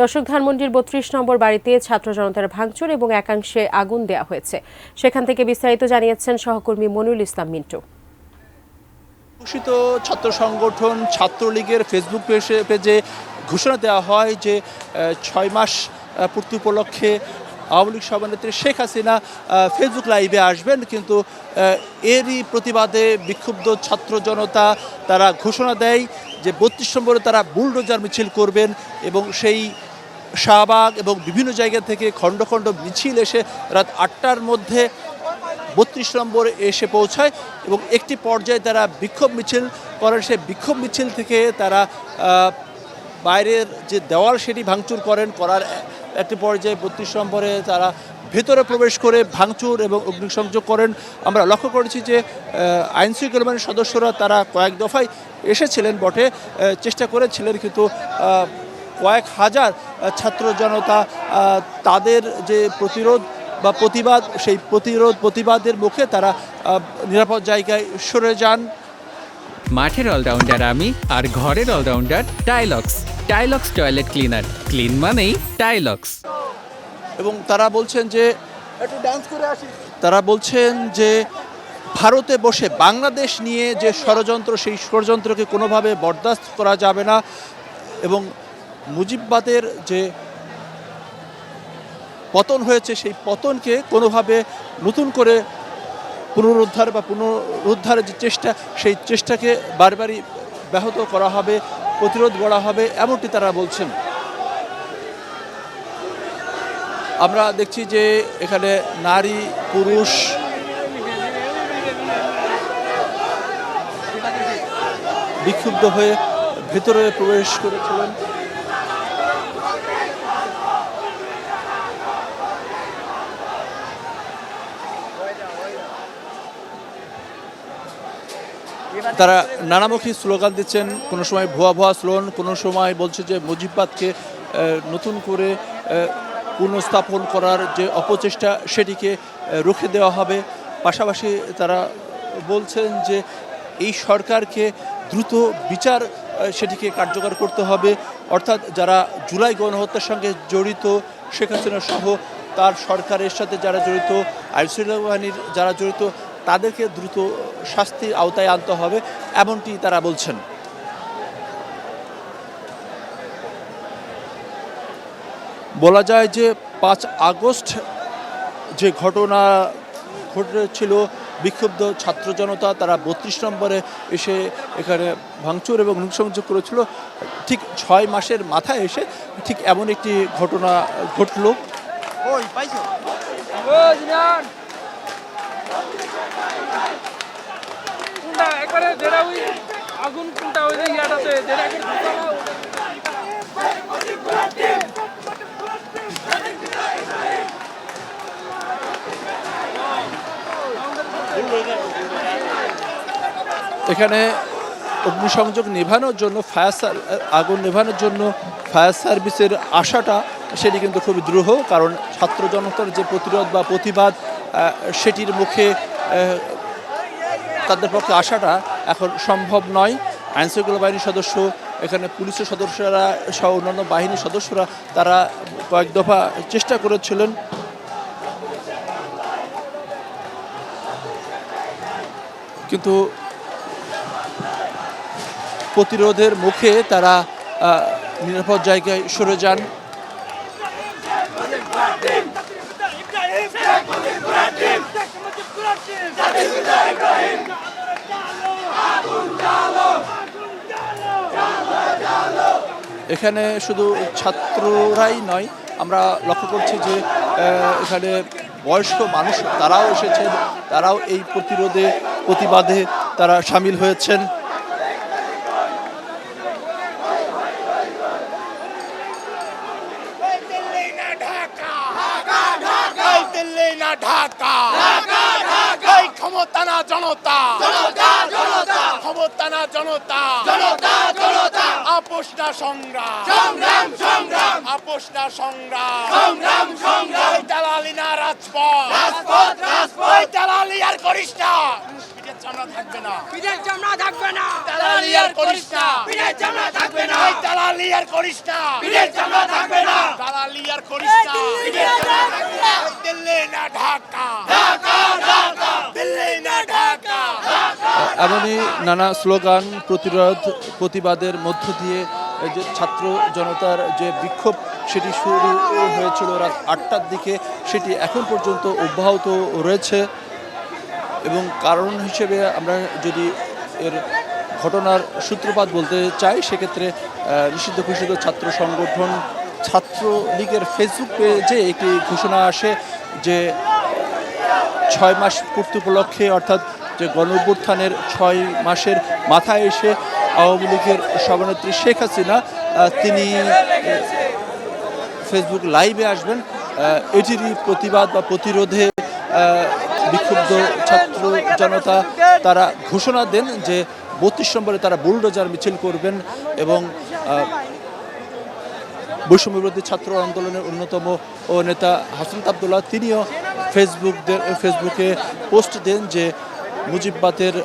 দর্শক, ধানমন্ডির ৩২ নম্বর বাড়িতে ছাত্র জনতার ভাঙচুর এবং একাংশে আগুন দেওয়া হয়েছে। সেখান থেকে বিস্তারিত জানিয়েছেন সহকর্মী মনিরুল ইসলাম মিন্টু। ঘোষিত ছাত্র সংগঠন ছাত্রলীগের ফেসবুক পেজে ঘোষণা দেওয়া হয় যে ৬ মাস পূর্তি উপলক্ষে আওয়ামী লীগ সভানেত্রী শেখ হাসিনা ফেসবুক লাইভে আসবেন, কিন্তু এরই প্রতিবাদে বিক্ষুব্ধ ছাত্র জনতা তারা ঘোষণা দেয় যে ৩২ নম্বরে তারা বুলডোজার মিছিল করবেন এবং সেই শাহবাগ এবং বিভিন্ন জায়গা থেকে খণ্ড খণ্ড মিছিল এসে রাত ৮টার মধ্যে ৩২ নম্বরে এসে পৌঁছায় এবং একটি পর্যায়ে তারা বিক্ষোভ মিছিল করেন। সেই বিক্ষোভ মিছিল থেকে তারা বাইরের যে দেওয়াল সেটি ভাঙচুর করার একটি পর্যায়ে ৩২ নম্বরে তারা ভেতরে প্রবেশ করে ভাঙচুর এবং অগ্নিসংযোগ করেন। আমরা লক্ষ্য করেছি যে আইনশৃঙ্খলা বাহিনীর সদস্যরা তারা কয়েক দফায় এসেছিলেন বটে, চেষ্টা করেছিলেন, কিন্তু কয়েক হাজার ছাত্র জনতা তাদের যে প্রতিরোধ বা প্রতিবাদ, সেই প্রতিবাদের মুখে তারা নিরাপদ জায়গায় সরে যান। মাঠের অলরাউন্ডার আমি, আর ঘরের all rounder Taylox. Taylox toilet cleaner, clean মানেই টাইলক্স। এবং তারা বলছেন যে ভারতে বসে বাংলাদেশ নিয়ে যে ষড়যন্ত্র, সেই ষড়যন্ত্রকে কোনোভাবে বরদাস্ত করা যাবে না এবং মুজিববাদের যে পতন হয়েছে সেই পতনকে কোনোভাবে নতুন করে পুনরুদ্ধারের যে চেষ্টা, সেই চেষ্টাকে বারবারই ব্যাহত করা হবে, প্রতিরোধ গড়া হবে, এমনটি তারা বলছেন। আমরা দেখছি যে এখানে নারী পুরুষ বিক্ষুব্ধ হয়ে ভেতরে প্রবেশ করেছিলেন। তারা নানামুখী স্লোগান দিচ্ছেন, কোনো সময় ভুয়া ভুয়া স্লোগান, কোনো সময় বলছে যে মুজিববাদকে নতুন করে পুনঃস্থাপন করার যে অপচেষ্টা সেটিকে রুখে দেওয়া হবে। পাশাপাশি তারা বলছেন যে এই সরকারকে দ্রুত বিচার সেটিকে কার্যকর করতে হবে, অর্থাৎ যারা জুলাই গণহত্যার সঙ্গে জড়িত, শেখ হাসিনা সহ তার সরকারের সাথে যারা জড়িত, আইনশৃঙ্খলা বাহিনীর যারা জড়িত, তাদেরকে দ্রুত শাস্তির আওতায় আনতে হবে, এমনটি তারা বলছেন। বলা যায় যে ৫ আগস্ট যে ঘটনা ঘটেছিল, বিক্ষুব্ধ ছাত্র জনতা তারা ৩২ নম্বরে এসে এখানে ভাঙচুর এবং অগ্নিসংযোগ করেছিল, ঠিক ৬ মাসের মাথায় এসে ঠিক এমন একটি ঘটনা ঘটল। এখানে অগ্নিসংযোগ নেভানোর জন্য আগুন নেভানোর জন্য ফায়ার সার্ভিসের আসাটা সেটি কিন্তু খুবই দ্রুহ, কারণ ছাত্র জনতার যে প্রতিরোধ বা প্রতিবাদ সেটির মুখে তাদের পক্ষে আসাটা এখন সম্ভব নয়। আইনশৃঙ্খলা বাহিনীর সদস্য, এখানে পুলিশের সদস্যরা সহ অন্যান্য বাহিনীর সদস্যরা তারা কয়েক দফা চেষ্টা করেছিলেন, কিন্তু প্রতিরোধের মুখে তারা নিরাপদ জায়গায় সরে যান। এখানে শুধু ছাত্ররাই নয়, আমরা লক্ষ্য করছি যে এখানে বয়স্ক মানুষ তারাও এসেছেন, তারাও এই প্রতিবাদে তারা সামিল হয়েছেন। আপোষনা সংগ্রাম দালালি না রাজপথ দালালি আর করিস না, পিঠের চামড়া থাকবে না, দালালি আর করিস না, পিঠের চামড়া থাকবে না, দালালি আর করিস না, পিঠের চামড়া থাকবে না। করিস না দিল্লি না ঢাকা দিল্লি না ঢাকা এমনই নানা স্লোগান প্রতিরোধ প্রতিবাদের মধ্য দিয়ে এই যে ছাত্র জনতার যে বিক্ষোভ সেটি শুরু হয়েছিল রাত 8টার দিকে, সেটি এখন পর্যন্ত অব্যাহত রয়েছে। এবং কারণ হিসেবে আমরা যদি এর ঘটনার সূত্রপাত বলতে চাই, সেক্ষেত্রে নিষিদ্ধ ঘোষিত ছাত্র সংগঠন ছাত্রলীগের ফেসবুক পেজে একটি ঘোষণা আসে যে 6 মাস পূর্তি উপলক্ষে, অর্থাৎ যে গণঅভ্যুত্থানের 6 মাসের মাথায় এসে আওয়ামী লীগের সভানেত্রী শেখ হাসিনা তিনি ফেসবুক লাইভে আসবেন। এটিরই প্রতিবাদ বা প্রতিরোধে বিক্ষুব্ধ ছাত্র জনতা তারা ঘোষণা দেন যে 32 নম্বরে তারা বুলডোজার মিছিল করবেন এবং বৈষম্যবিরোধী ছাত্র আন্দোলনের অন্যতম নেতা হাসনাত আব্দুল্লাহ তিনিও ফেসবুকে পোস্ট দেন যে মুজিববাদের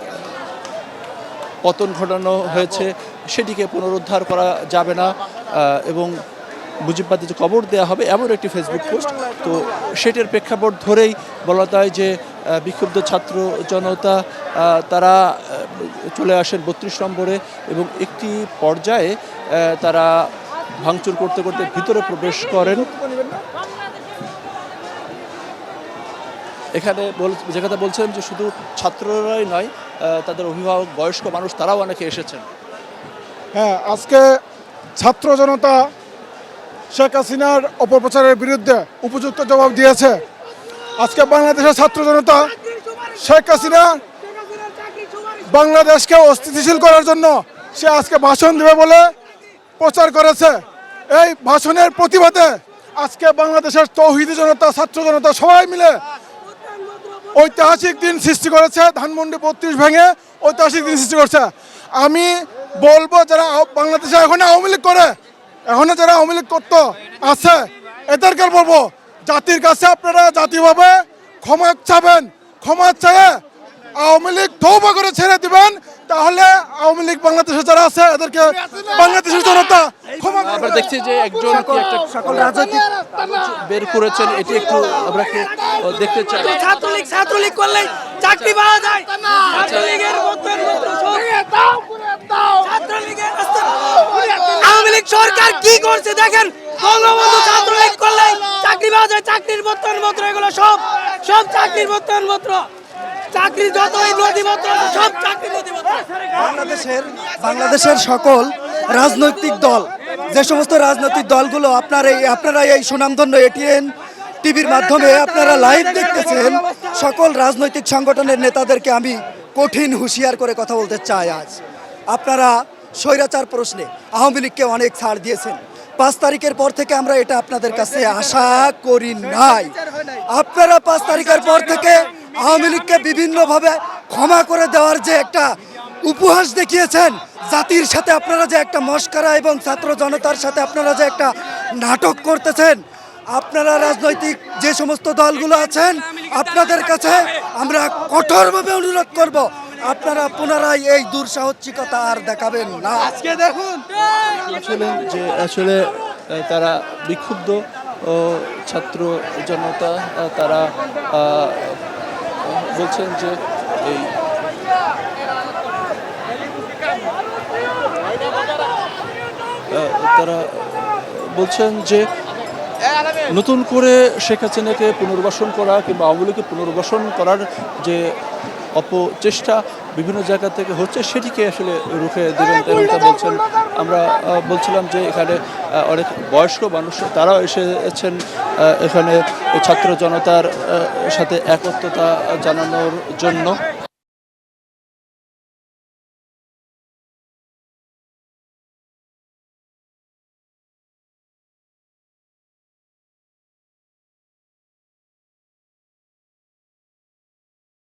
পতন ঘটানো হয়েছে, সেটিকে পুনরুদ্ধার করা যাবে না এবং মুজিববাদে যে কবর দেওয়া হবে এমন একটি ফেসবুক পোস্ট। তো সেটির প্রেক্ষাপট ধরেই বলা যায় যে বিক্ষুব্ধ ছাত্র জনতা তারা চলে আসেন 32 নম্বরে এবং একটি পর্যায়ে তারা ভাঙচুর করতে করতে ভিতরে প্রবেশ করেন। এখানে যে কথা বলছেন যে শুধু ছাত্ররাই নয়, তাদের অভিভাবক বয়স্ক মানুষ তারাও অনেকে এসেছেন। হ্যাঁ, আজকে ছাত্র জনতা শেখ হাসিনার অপপ্রচারের বিরুদ্ধে উপযুক্ত জবাব দিয়েছে। আজকে বাংলাদেশের ছাত্র জনতা শেখ হাসিনা বাংলাদেশকে অস্থিতিশীল করার জন্য সে আজকে ভাষণ দেবে বলে প্রচার করেছে। এই ভাষণের প্রতিবাদে আজকে বাংলাদেশের তৌহিদি জনতা, ছাত্র জনতা সবাই মিলে ঐতিহাসিক দিন সৃষ্টি করেছে। ধানমন্ডি 32 ভেঙে ঐতিহাসিক দিন সৃষ্টি করছে। আমি বলবো যারা বাংলাদেশে এখন আওয়ামী লীগ করে, এখনো যারা আওয়ামী লীগ করতো আছে, এদেরকে বলবো জাতির কাছে আপনারা জাতিভাবে ক্ষমা চাবেন। ক্ষমা চেয়ে আওয়ামী লীগ তওবা করে ছেড়ে দিবেন, তাহলে আওয়ামী লীগ বাংলাদেশে যারা আছে এদেরকে বাংলাদেশের জনতা ক্ষমা করবে। আমরা দেখছি যে একজন সকল রাজনৈতিক বের করেছেন, এটি একটু আমরা দেখতে চাই। ছাত্রলীগ করলে চাকরি পাওয়া যায়। ছাত্রলীগের আওয়ামী লীগ সরকার কি করছে দেখেন। বঙ্গবন্ধু ছাত্রলীগ করলে চাকরি পাওয়া যায়, চাকরির বর্তমানপত্র এগুলো সব চাকরির বর্তমানপত্র, চাকরির যতই নথিপত্র সব চাকরির নথিপত্র। বাংলাদেশের সকল রাজনৈতিক দল, যে সমস্ত রাজনৈতিক দলগুলো আপনারা এই সুনামধন্য এটিএন টিভির মাধ্যমে আপনারা লাইভ দেখতেছেন, সকল রাজনৈতিক সংগঠনের নেতাদেরকে আমি কঠিন হুঁশিয়ার করে কথা বলতে চাই। আজ আপনারা স্বৈরাচার প্রশ্নে আওয়ামী লীগকে অনেক ছাড় দিয়েছেন। 5 তারিখের পর থেকে আমরা এটা আপনাদের কাছে আশা করি নাই। আপনারা 5 তারিখের পর থেকে আওয়ামী লীগকে বিভিন্নভাবে ক্ষমা করে দেওয়ার যে একটা উপহাস দেখিয়েছেন, জাতির সাথে আপনারা যে একটা মস্করা এবং ছাত্র জনতার সাথে আপনারা যে একটা নাটক করতেছেন, আপনারা রাজনৈতিক যে সমস্ত দলগুলো আছেন আপনাদের কাছে আমরা কঠোরভাবে অনুরোধ করব, আপনারা পুনরায় এই দুঃসাহসিকতা আর দেখাবেন না। আজকে দেখুন যে আসলে তারা বিক্ষুব্ধ ছাত্র জনতা তারা বলছেন যে এই তারা বলছেন যে নতুন করে শেখ হাসিনাকে পুনর্বাসন করা কিংবা আওয়ামী লীগকে পুনর্বাসন করার যে অপচেষ্টা বিভিন্ন জায়গা থেকে হচ্ছে সেটিকে আসলে রুখে দেবেন তেমনটা বলছেন। আমরা বলছিলাম যে এখানে অনেক বয়স্ক মানুষ তারাও এসেছেন এখানে ছাত্র জনতার সাথে একত্রতা জানানোর জন্য।